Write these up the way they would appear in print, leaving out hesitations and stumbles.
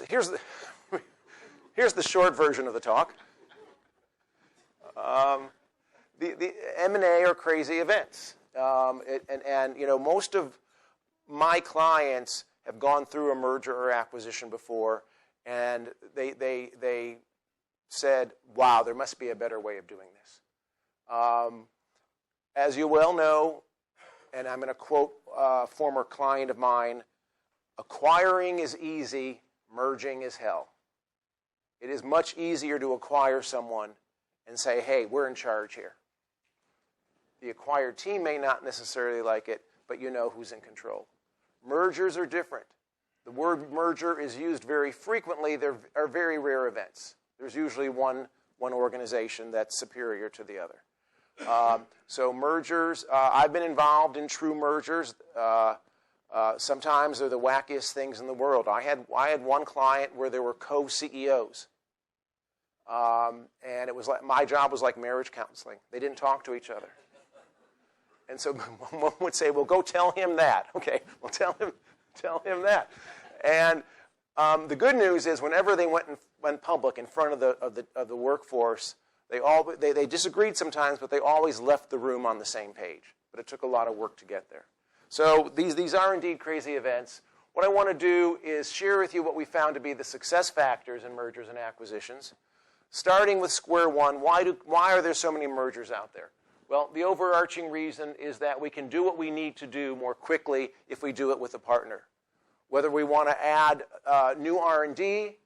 here's the short version of the talk. The M&A are crazy events. Most of my clients have gone through a merger or acquisition before, and they said, wow, there must be a better way of doing this. As you well know, and I'm going to quote a former client of mine, acquiring is easy, merging is hell. It is much easier to acquire someone and say, hey, we're in charge here. The acquired team may not necessarily like it, but you know who's in control. Mergers are different. The word merger is used very frequently. There are very rare events. There's usually one organization that's superior to the other. So mergers, I've been involved in true mergers. Sometimes they're the wackiest things in the world. I had one client where there were co-CEOs. And it was like, my job was like marriage counseling. They didn't talk to each other. And so one would say, well, go tell him that. Okay, well, tell him that. And the good news is whenever they went public in front of the workforce, they disagreed sometimes, but they always left the room on the same page. But it took a lot of work to get there. So these are indeed crazy events. What I want to do is share with you what we found to be the success factors in mergers and acquisitions. Starting with square one, why are there so many mergers out there? Well, the overarching reason is that we can do what we need to do more quickly if we do it with a partner. Whether we want to add new R&D,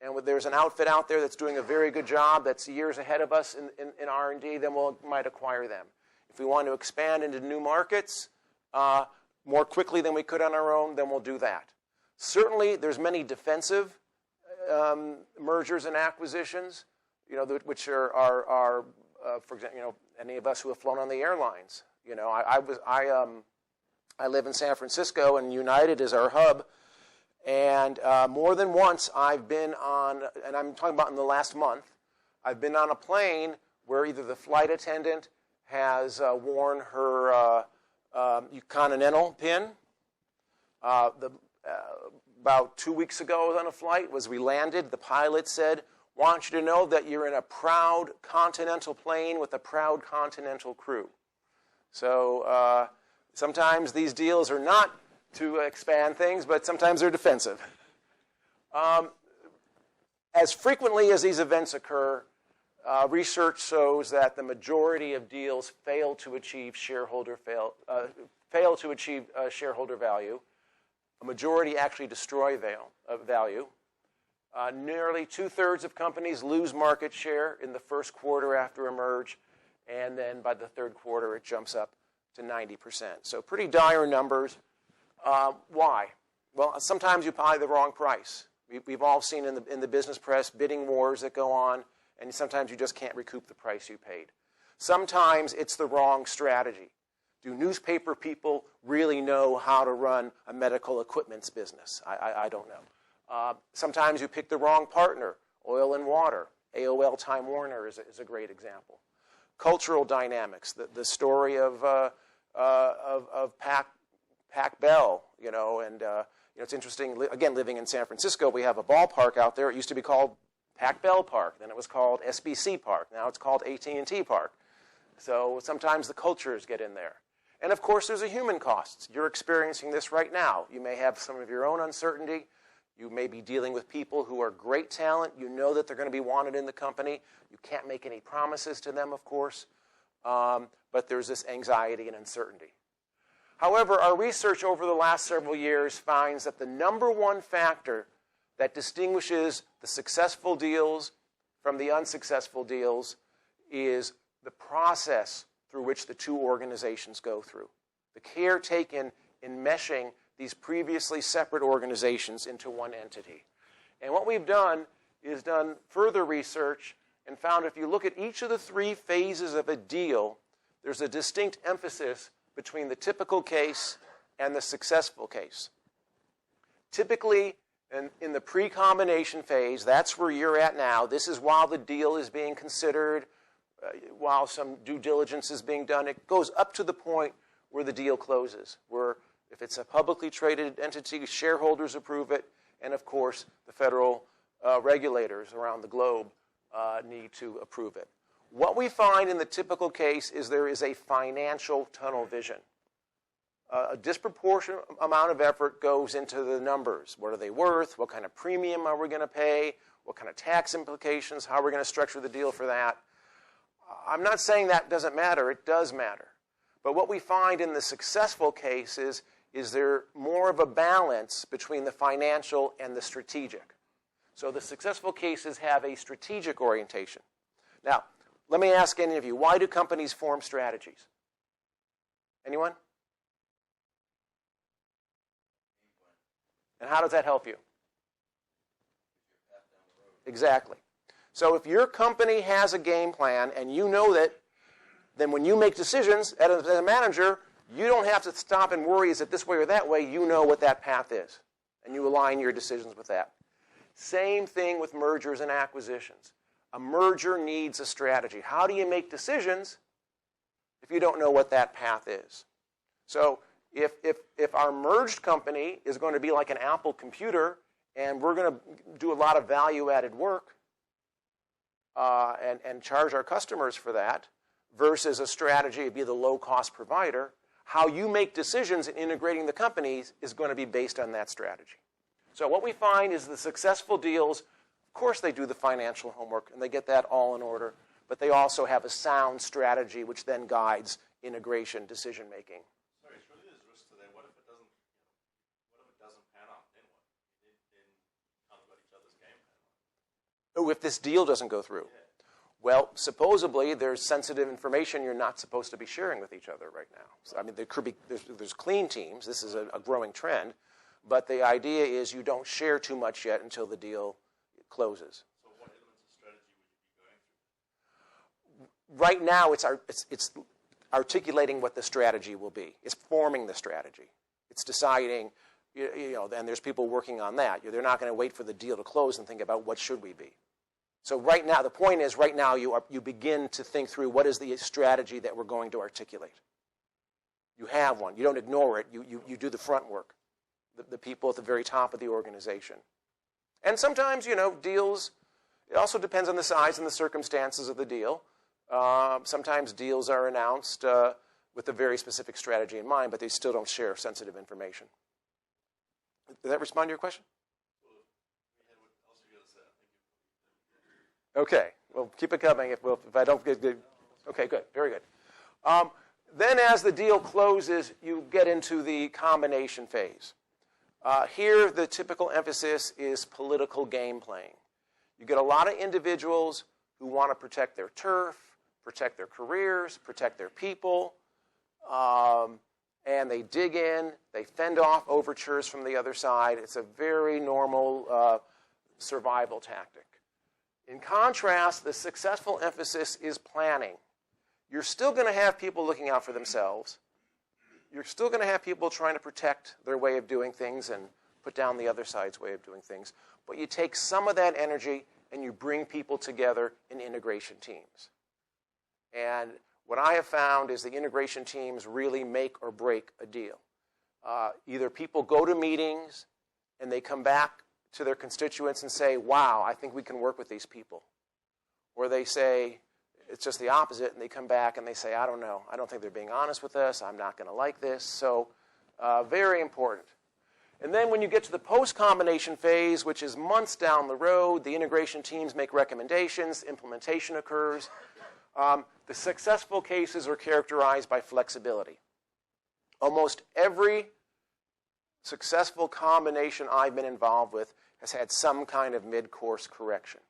and there's an outfit out there that's doing a very good job that's years ahead of us in R&D, then we might acquire them. If we want to expand into new markets more quickly than we could on our own, then we'll do that. Certainly, there's many defensive mergers and acquisitions, which are for example, any of us who have flown on the airlines. I live in San Francisco, and United is our hub. And more than once, I've been on, and I'm talking about in the last month, I've been on a plane where either the flight attendant has worn her Continental pin. About 2 weeks ago, I was on a flight. As we landed, the pilot said, want you to know that you're in a proud Continental plane with a proud Continental crew. So sometimes these deals are not to expand things, but sometimes they're defensive. As frequently as these events occur, research shows that the majority of deals fail to achieve shareholder value. A majority actually destroy value. Nearly 2/3 of companies lose market share in the first quarter after a merge, and then by the third quarter it jumps up to 90%. So pretty dire numbers. Why? Well, sometimes you pay the wrong price. We've all seen in the business press bidding wars that go on, and sometimes you just can't recoup the price you paid. Sometimes it's the wrong strategy. Do newspaper people really know how to run a medical equipment's business? I don't know. Sometimes you pick the wrong partner. Oil and water. AOL Time Warner is a great example. Cultural dynamics. The story of Pac Bell, and it's interesting. Again, living in San Francisco, we have a ballpark out there. It used to be called Pac Bell Park. Then it was called SBC Park. Now it's called AT&T Park. So sometimes the cultures get in there. And of course, there's a human cost. You're experiencing this right now. You may have some of your own uncertainty. You may be dealing with people who are great talent. You know that they're going to be wanted in the company. You can't make any promises to them, of course. But there's this anxiety and uncertainty. However, our research over the last several years finds that the number one factor that distinguishes the successful deals from the unsuccessful deals is the process through which the two organizations go through. The care taken in meshing these previously separate organizations into one entity. And what we've done is done further research and found if you look at each of the three phases of a deal, there's a distinct emphasis between the typical case and the successful case. Typically, in the pre-combination phase, that's where you're at now. This is while the deal is being considered, while some due diligence is being done. It goes up to the point where the deal closes, where if it's a publicly traded entity, shareholders approve it, and of course the federal regulators around the globe need to approve it. What we find in the typical case is there is a financial tunnel vision. A disproportionate amount of effort goes into the numbers. What are they worth? What kind of premium are we going to pay? What kind of tax implications? How are we going to structure the deal for that? I'm not saying that doesn't matter. It does matter. But what we find in the successful cases is there more of a balance between the financial and the strategic. So the successful cases have a strategic orientation. Now, let me ask any of you, why do companies form strategies? Anyone? And how does that help you? Exactly. So if your company has a game plan and you know that, then when you make decisions as a manager, you don't have to stop and worry, is it this way or that way? You know what that path is, and you align your decisions with that. Same thing with mergers and acquisitions. A merger needs a strategy. How do you make decisions if you don't know what that path is? So if our merged company is going to be like an Apple computer and we're going to do a lot of value-added work and charge our customers for that versus a strategy to be the low-cost provider, how you make decisions in integrating the companies is going to be based on that strategy. So what we find is the successful deals, of course they do the financial homework and they get that all in order, but they also have a sound strategy which then guides integration decision-making. If this deal doesn't go through? Well, supposedly there's sensitive information you're not supposed to be sharing with each other right now. So, I mean, there could be there's clean teams. This is a growing trend, but the idea is you don't share too much yet until the deal closes. So, what elements of strategy would you be going through? Right now, it's articulating what the strategy will be. It's forming the strategy. It's deciding. And there's people working on that. They're not going to wait for the deal to close and think about what should we be. So right now, the point is, right now you begin to think through what is the strategy that we're going to articulate. You have one. You don't ignore it. You do the front work, the people at the very top of the organization. And sometimes, deals, it also depends on the size and the circumstances of the deal. Sometimes deals are announced with a very specific strategy in mind, but they still don't share sensitive information. Did that respond to your question? Okay. Well, keep it coming. If I don't get good. Okay, good. Very good. Then as the deal closes, you get into the combination phase. Here, the typical emphasis is political game playing. You get a lot of individuals who want to protect their turf, protect their careers, protect their people, and they dig in, they fend off overtures from the other side. It's a very normal survival tactic. In contrast, the successful emphasis is planning. You're still going to have people looking out for themselves. You're still going to have people trying to protect their way of doing things and put down the other side's way of doing things. But you take some of that energy and you bring people together in integration teams. And what I have found is the integration teams really make or break a deal. Either people go to meetings and they come back to their constituents and say, wow, I think we can work with these people. Or they say, it's just the opposite, and they come back and they say, I don't know. I don't think they're being honest with us. I'm not going to like this. So very important. And then when you get to the post-combination phase, which is months down the road, the integration teams make recommendations, implementation occurs. The successful cases are characterized by flexibility. Almost every successful combination I've been involved with has had some kind of mid-course correction.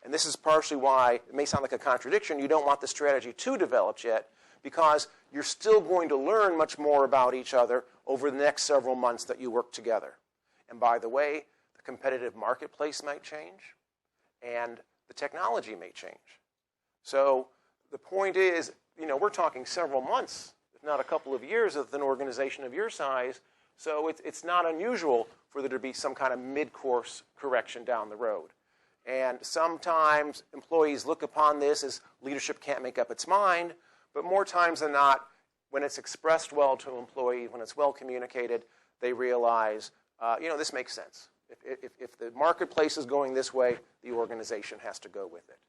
And this is partially why, it may sound like a contradiction, you don't want the strategy too developed yet, because you're still going to learn much more about each other over the next several months that you work together. And by the way, the competitive marketplace might change, and the technology may change. So the point is, we're talking several months, if not a couple of years, with an organization of your size. So it's not unusual for there to be some kind of mid-course correction down the road. And sometimes employees look upon this as leadership can't make up its mind, but more times than not, when it's expressed well to an employee, when it's well communicated, they realize, this makes sense. if the marketplace is going this way, the organization has to go with it.